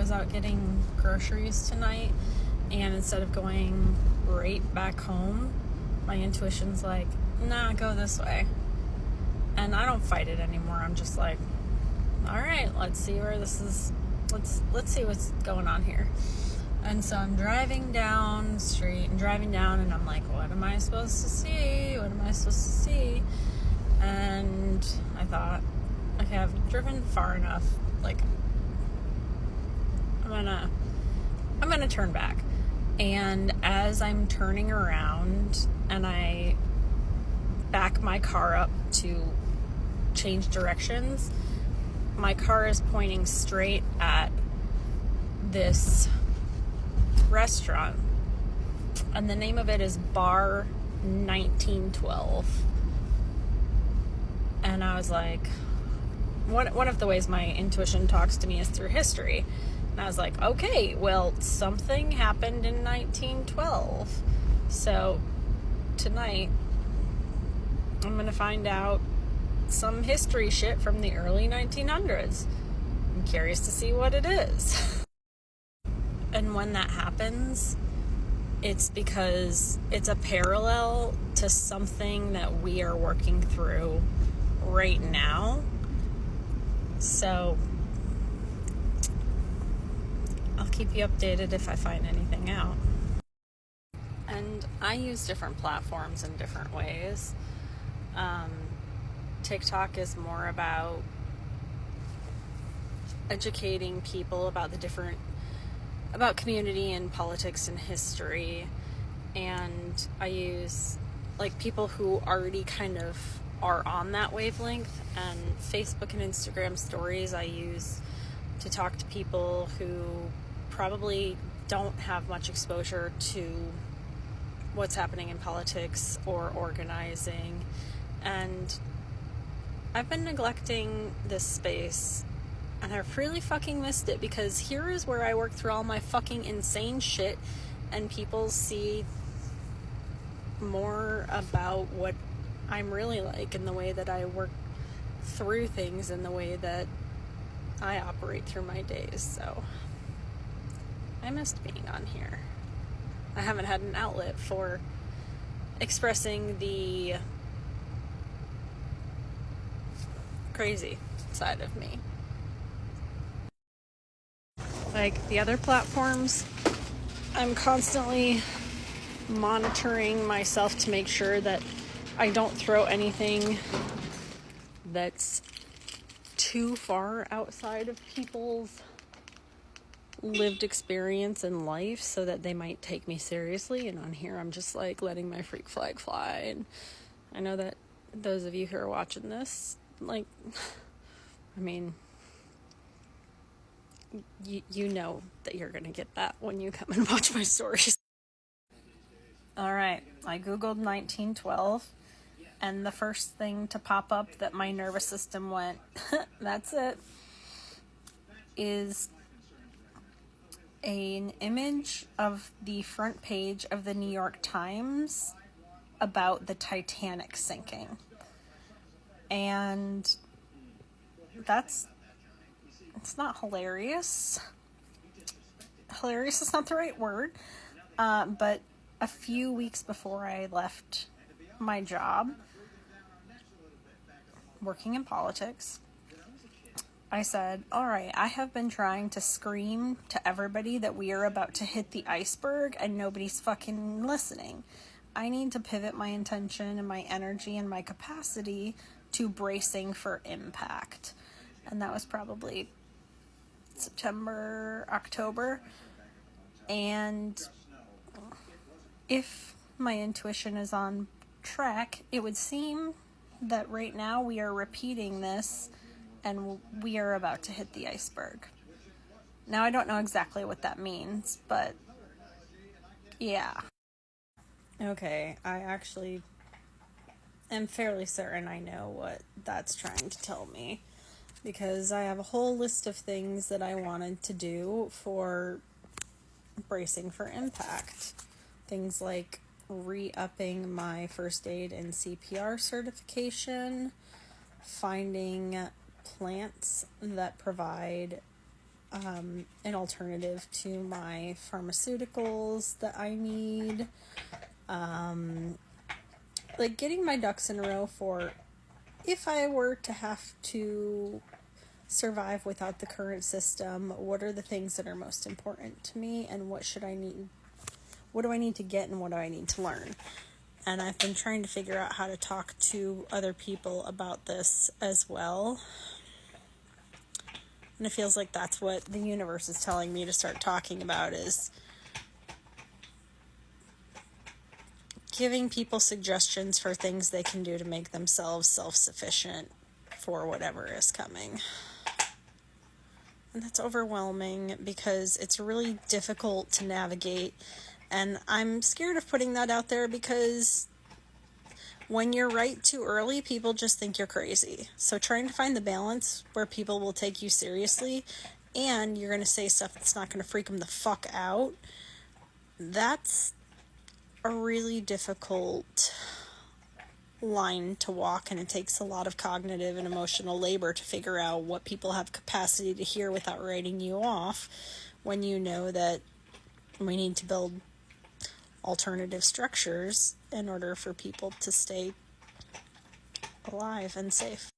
was out getting groceries tonight, and instead of going right back home, my intuition's like, nah, go this way. And I don't fight it anymore. I'm just like, all right, let's see where this is. Let's see what's going on here. And so I'm driving down the street and I'm like, what am I supposed to see? What am I supposed to see? And I thought, okay, I've driven far enough. Like, I'm gonna turn back. And as I'm turning around and I back my car up to change directions, my car is pointing straight at this restaurant, and the name of it is Bar 1912. And I was like, one of the ways my intuition talks to me is through history. And I was like, okay, well, something happened in 1912. So tonight, I'm going to find out some history shit from the early 1900s. I'm curious to see what it is. And when that happens, it's because it's a parallel to something that we are working through right now. So I'll keep you updated if I find anything out. And I use different platforms in different ways. TikTok is more about educating people about about community and politics and history. And I use like people who already kind of are on that wavelength, and Facebook and Instagram stories I use to talk to people who probably don't have much exposure to what's happening in politics or organizing. And I've been neglecting this space, and I've really fucking missed it, because here is where I work through all my fucking insane shit, and people see more about what I'm really like, and the way that I work through things, and the way that I operate through my days. So I missed being on here. I haven't had an outlet for expressing the crazy side of me. Like the other platforms, I'm constantly monitoring myself to make sure that I don't throw anything that's too far outside of people's lived experience in life, so that they might take me seriously. And on here, I'm just like letting my freak flag fly. And I know that those of you who are watching this, like, I mean, you know that you're gonna get that when you come and watch my stories. Alright, I googled 1912, and the first thing to pop up that my nervous system went, that's it, is an image of the front page of the New York Times about the Titanic sinking. And it's not hilarious. Hilarious is not the right word. But a few weeks before I left my job, working in politics, I said, all right, I have been trying to scream to everybody that we are about to hit the iceberg, and nobody's fucking listening. I need to pivot my intention and my energy and my capacity to bracing for impact. And that was probably September, October. And if my intuition is on track, it would seem that right now we are repeating this, and we are about to hit the iceberg. Now, I don't know exactly what that means, but yeah. Okay, I actually am fairly certain I know what that's trying to tell me, because I have a whole list of things that I wanted to do for bracing for impact. Things like re-upping my first aid and CPR certification, finding plants that provide an alternative to my pharmaceuticals that I need. Like getting my ducks in a row for if I were to have to survive without the current system, what are the things that are most important to me, and what do I need to get, and what do I need to learn? And I've been trying to figure out how to talk to other people about this as well. And it feels like that's what the universe is telling me to start talking about, is giving people suggestions for things they can do to make themselves self-sufficient for whatever is coming. And that's overwhelming because it's really difficult to navigate. And I'm scared of putting that out there because when you're right too early, people just think you're crazy. So trying to find the balance where people will take you seriously and you're going to say stuff that's not going to freak them the fuck out, that's a really difficult line to walk, and it takes a lot of cognitive and emotional labor to figure out what people have capacity to hear without writing you off, when you know that we need to build alternative structures in order for people to stay alive and safe.